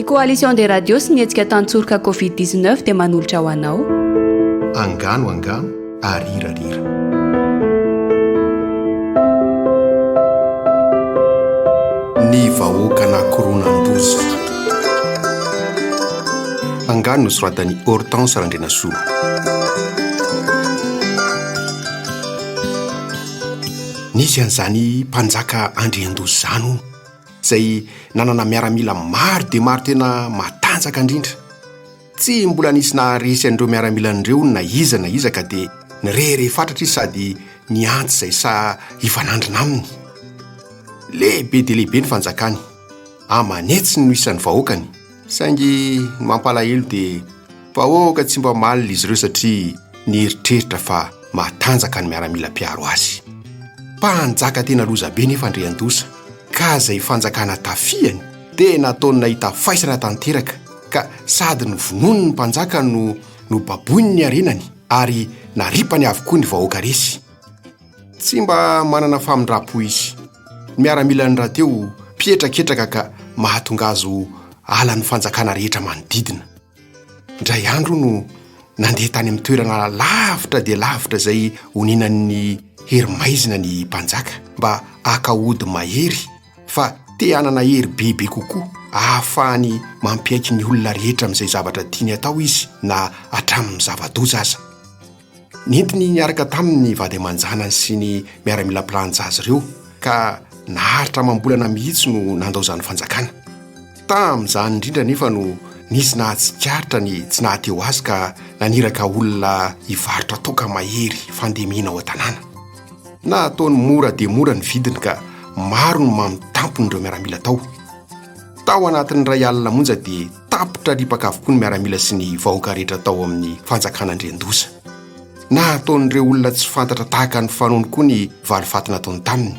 Ny coalition des radios sy ny hetsika Tantsoroka Covid-19 dia manolotra ho anao Angano Angano, Arira Arira. Ny Vahoakan'ankoronandoza. Angano nosoratan'i Hortense Randrianasolo. Nisy an'izany mpanjaka Andian-tantara zany izay nanana miaramila maro dia maro tena matanjaka indrindra. Tsy mbola nisy naharesy an'ireo miaramilan'ireo na iza ka dia nirere fatratra izy sady niantsy izay sa hifanandrina aminy. Lehibe dia lehibe ny fanjakany, amanetsy no isan'ny vahoakany. Saingy mampalahelo dia vahoaka tsy mba malina izy ireo satria nieritreritra fa matanjaka ny miaramilam-piaro azy. Mpanjaka tena loza be nefa Andrian-tantara, ka izay fanjakana tafiany dia nataony nahita faisana tanteraka, ka sady novonoiny ny mpanjaka no baboiny ny arenany ary naripany avokoa ny vahoaka resy. Tsy mba manana famindrapo izy. Miaramilan'ny rahateo pietraketraka ka mahatonga azo ala ny fanjakana rehetra manodidina. Indray andro no nandeha tany amin'ny toerana lavitra dia lavitra izay honinan'ny herimaizina ny mpanjaka mba akaody mahery, fa te hanana hery bebe kokoa ahafahany mampiaiky ny olona rehetra amin'izay zavatra tiany atao izy na hatramin'ny zava-doza aza. Nentiny niaraka tamin'ny vady aman-janany sy ny miaramilam-pilanja azy ireo ka naharitra mambolana mihitsy no nandao izany fanjakana. Tamin'izany indrindra nefa no nisy nahatsikaritra ny tsy nahateo azy ka naniraka olona hivarotra toka mahery fandemina ao an-tanàna. Nataony mora dia mora ny vidiny ka maro no mamitampony ireo miaramila tao. Tao anatin'ny ray alina monja dia tapotra ripaka avokoa ny miaramila sy ny vahoaka rehetra tao amin'ny fanjakana Andrian-tantara. Nataon'ireo olona tsy fantatra tahaka ny fanoany koa ny valifaty nataony taminy,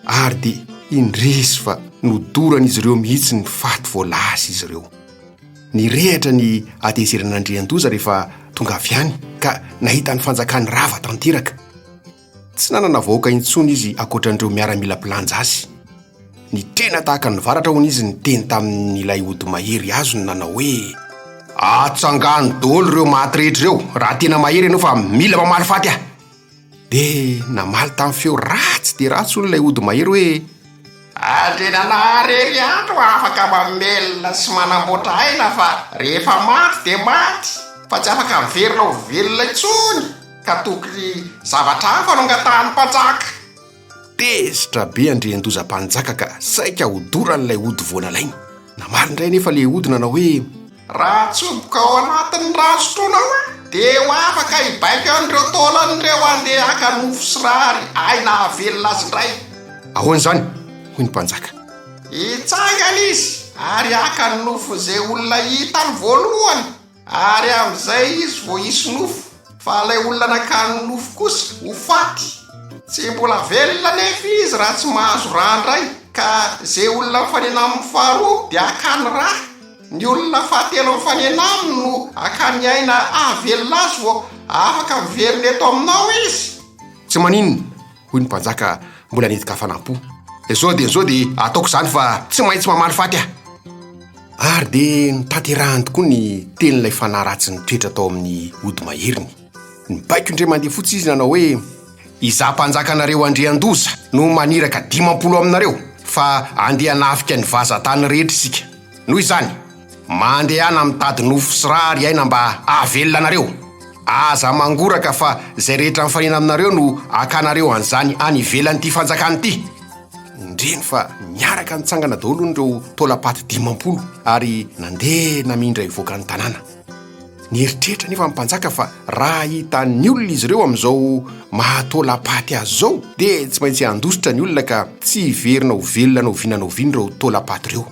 ary dia indresy fa nodorana izy ireo mihitsy ny faty voalaza izy ireo. Nirehatra ny atezeran'Andrian-tantara rehefa tonga avy any ka nahita ny fanjakany rava tanteraka. Tsy nanana vahoaka intsony izy akoatran'ireo miaramilam-pilanja azy. Ny tena tahaka ny varatra hono izy niteny tamin'ilay ody mahery azo ny nanao hoe: atsangano daholo ireo maty rehetra ireo, raha tena mahery ianao fa mila mamaly faty aho. Dia namaly tamin'ny feo ratsy dia ratsy hono ilay ody mahery hoe: andrenana rery andro afaka mamelona sy manamboatra aina, fa rehefa maty dia maty, fa tsy afaka miverina ho velona intsony, ka tokony zavatra hafa no angatahan'ny mpanjaka. Tezitra be Andrian-tantara mpanjaka ka saika hodoran'ilay ody voanalainy. Namaly indray nefa ilay ody nanao hoe: raha tsoboka ao anatin'ny rano sotroina dia ho afaka hibaika an'ireo taolan'ireo andeha haka nofo sy rary aina havelona azy indray. Ahoana izany? Hoy ny mpanjaka. Hitsangana izy ary haka ny nofo izay olona hitany voalohany, ary amin'izay izy vao hisy nofo, fa ilay olona nakany nofo kosa ho faty. Tsy mbola velona nefa izy raha tsy mahazo randray, ka izay olona mifanena amin'ny faharoa dia hakany rà, ny olona fahatelo mifanena aminy no hakany aina havelona azy vao afaka miverina eto aminao izy. Tsy maninona, hoy ny mpanjaka mbola netika fanampo. Zao dia ataoko izany fa tsy maintsy mamaly faty aho. Ary dia nitanterahany tokoa ny tenin'ilay fanahy ratsy ny toetra tao amin'ny ody maheriny. Nibaiko indray mandeha fotsy izy nanao hoe: izaho mpanjakanareo Andrian-tantara no maniraka 50 aminareo, fa andeha hanafika ny vazatany rehetra isika. Noho izany, mandehana mitady nofo sy rary aina mba havelona anareo. Aza mangoraka fa izay rehetra mifanena aminareo no akanareo an'izany any ivelan'ity fanjakany ity. Indreny fa niaraka nitsangana daholo n'ireo taolapaty 50 ary nandeha namindra hivoaka ny tanàna. Nieritreritra nefa mpanjaka fa raha hitan'ny olona izy ireo amin'izao mahataolapaty azy zao dia tsy maintsy handositra ny olona ka tsy hiverina ho velona na oviana ireo taolapaty ireo.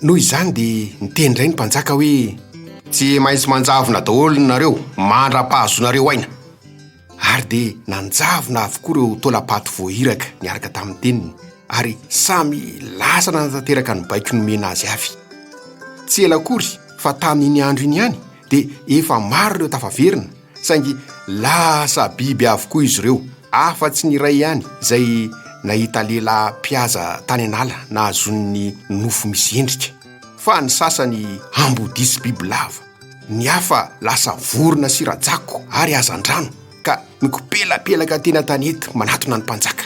Noho izany dia niteny indray ny mpanjaka hoe: tsy maintsy manjavona daholo nareo, mandra-pahazonareo aina. Ary dia nanjavona avokoa ireo taolapaty voahiraka niaraka tamin'ny teniny, ary samy lasa nanatanteraka ny baiko nomena azy avy. Tsy ela akory fa tamin'iny andro iny ihany dia efa maro ireo tafaverina, saingy lasa biby avokoa izy ireo, afa-tsy ny iray ihany izay nahita lehilahy mpihaza tany an'ala nahazon'ny nofo misy endrika, fa ny sasany ambodisy bibilava, ny hafa lasa vorona sy rajako ary azan-drano ka mikopelapelaka tena tanety manatona ny mpanjaka.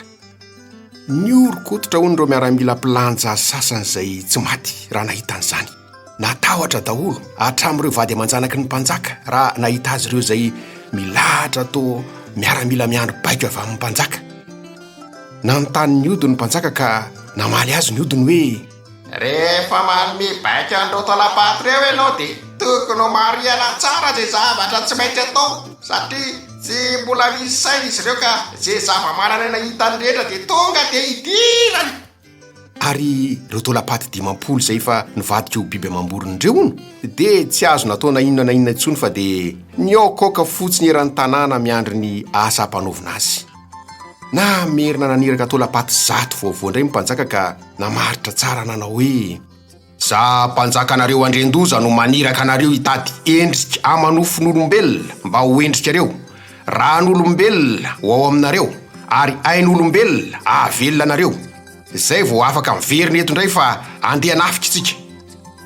Ny orokototra hono reo miaramila planja sasany izay tsy maty raha nahita an'izany. Natahotra daholo hatramin'ireo vady aman-janaky ny mpanjaka raha nahita azy ireo izay milahatra to miaramila miandro baiko avy amin'ny mpanjaka. Nanontany ny ody ny mpanjaka ka namaly azy ny odiny hoe: rehefa manome baika andreo talapaty reo ianao dia tokony ho mariana tsara zay zavatra tsy maintsy atao, satria tsy mbola misy saina izy ireo ka zay zava-manana hitany rehetra dia tonga dia hidirany. Ary ireo tolapaty 50 izay fa nivadika ho biby amam-borondreo hono dia tsy azo nataona inona na inona intsony fa dia niokaoka fotsiny eran'ny tanàna miandry ny asa hampanaovina azy. Na merina naniraka tolapaty 100 vaovao indray mpanjaka ka namaritra tsara nanao hoe: za mpanjaka anareo Andriandoza no maniraka anareo hitady endrika amanofon'olombelona mba ho endrikareo. Raha n'olombelona ho ao aminareo ary ain'olombelona ahavelona anareo. Zay vao afaka miverina eto indray fa andeha nafika isika.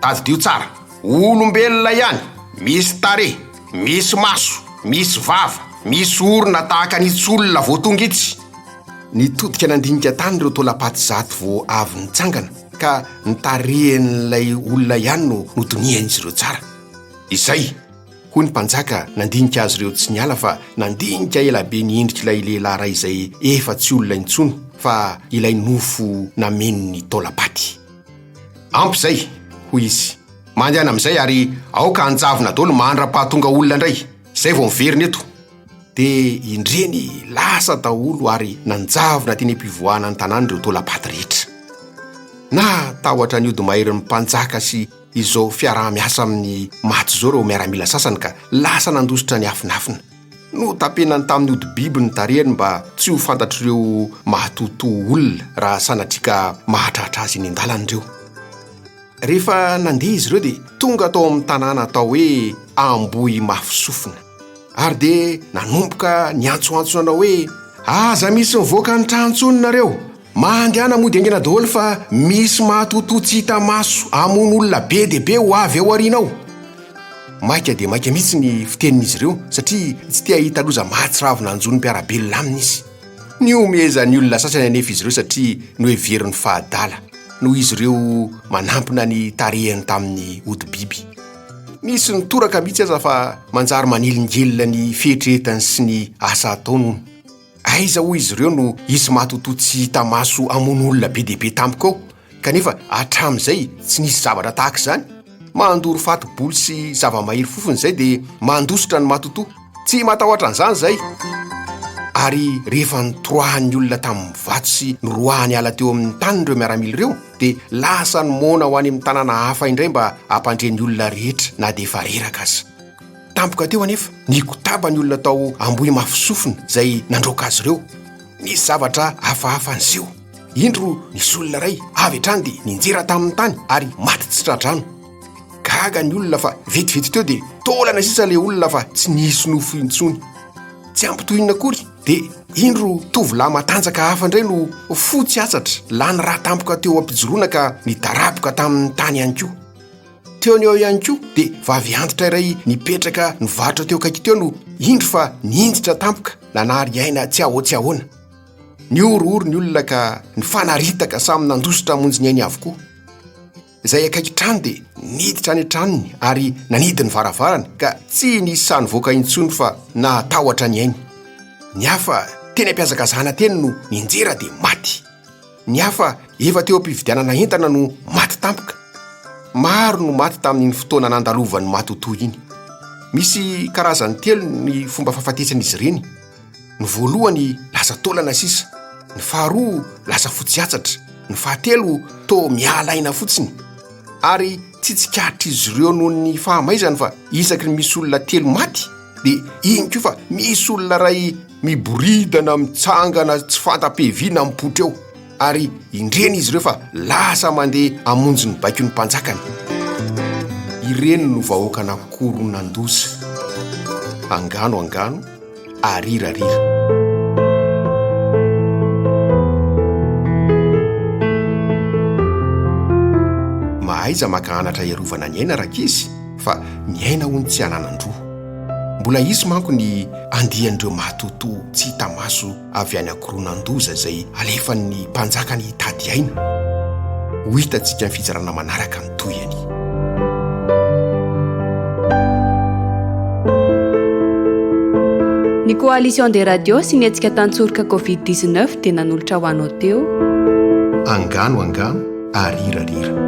Tadidio tsara, olombelona ihany, misy tare, misy maso, misy vava, misy orona tahaka nitsy olona voatongitsy. Nitodika nandinika tany ireo tolapaty 100 vao avy nitsangana ka nitarehan'ilay olona ihany no notonian'izy ireo tsara. Izay hoy ny mpanjaka nandinika azy ireo tsy niala fa nandinika elabe ny endrika ilay lehilahy ray izay efa tsy olona intsony fa ilay nofo nameno ny tolapaty. Ampy izay hoy izy, mandehana amin'izay ary aoka anjavona daholo mandra-pahatonga olona indray, izay vao miverina eto. Dia indreny lasa daholo ary nanjavona teny am-pivoahana ny tanàna ireo tolapaty rehetra. Na tahotra ny ody mahery ny mpanjaka sy izao fiaraha-miasa amin'ny maty izao reo miaramila sasany ka lasa nandositra ny afinafina. No tapenany tamin'ny ody biby ny tarehany mba tsy ho fantatr'ireo mahatotoa olona raha sanatrika mahatratra azy eny an-dalana. Rehefa nandeha izy ireo dia tonga tao amin'ny tanàna atao hoe Ambohy Mafisofina, ary dia nanomboka niantsoantsonana hoe: aza misy mivoaka ny trantsononareo, mandehana mody angena daholo fa misy mahatoto tsy hita maso amon'olona be dia be ho avy ao aorianao. Maika dia maika mihitsy ny fitenin'izy ireo satria tsy tia hita loza mahatsiravina anjony mpiarabelona aminy izy. Ny omezan'ny olona sasany anefa izy ireo satria no heveriny fahadala noho izy ireo manampina ny tarehany tamin'ny ody biby. Misy nitoraka mihitsy aza fa manjary manilingelina ny fihetretany sy ny asa ataony. Aiza hoy izy ireo no isy mahatoto tsy hita maso amon'olona be dia be tampoka ao, kanefa hatramin'izay tsy nisy zavatra tahaka izany. Mandoro fato-bolo sy zava-mahery fofony izay dia mandositra ny mahatoto. Tsy matahotra an'izany izay. Ary rehefa nitoroahan'ny olona tamin'ny vato sy noroahany ala teo amin'ny tany ireo miaramila ireo dia lasa ny mona ho any amin'ny tanàna hafa indray mba hampandren'ny olona rehetra na dia efa reraka aza. Tampoka teo anefa nikotaba ny olona tao Ambohy Mafisofina izay nandroaka azy ireo. Nisy zavatra hafahafa an'izeo. Indro nisy olona ray avy hatrany dia ninjera tamin'ny tany ary maty tsy tradrano. Gaga ny olona fa vetivety teo dia taolana sisa ilay olona fa tsy nisy nofo intsony. Tsy ampitohina akory dia indro tovolahy matanjaka hafa indray no fotsy atsatra lany raha tampoka teo ampijoroana ka nidaraboka tamin'ny tany ihany koa. Teo ny ao ihany koa dia vavy antitra iray nipetraka nivarotra teo kaiky teo no indro fa niinditra tampoka nanary aina tsy ahoana. Ny orooro ny olona ka nifanaritaka samy nandositra monjy ny ainy avokoa. Izay akaiky trano dia niditra any an-tranony ary nanidiny varavarana ka tsy nisy sanyvoaka intsony fa natahotra ny ainy. Ny hafa teny ampiazakazana teny no ninjera dia maty. Ny hafa efa teo am-pividianana entana no maty tampoka. Maro no maty tamin'ny fotoana nandalovan'ny mahatotoa iny. Misy karazany 3 ny fomba fahafatesan'izy ireny. Ny voalohany lasa taolana sisa, ny faharoa lasa fotsy atsatra, ny fahatelo to mialaina fotsiny. Ary tsy tsikatra izy ireo noho ny fahamaizany fa isaky ny misy olona 3 maty dia iny koa fa misy olona ray miboridana mitsangana tsy fantam-peviana mipotra eo. Ary indreny izy ireo fa lasa mandeha amonjy ny baiko ny mpanjakany. Ireny no Vahoakan'ankoronandoza. Angano Angano, Arira Arira. aiza maka anatra iarovana ny aina rakizy fa ny aina ho ny tsy hananan-droa. Mbola izy manko ny andian'ireo matoto tsy hita maso avy any ankoronandoza izay alefan'ny mpanjaka ny tady aina. Ho hitantsika ny fizarana manaraka ny toyany. Ny coalition des radios sy ny hetsika Tantsoroka Covid-19 dia nanolotra ho anao teo Angano Angano, Arira Arira.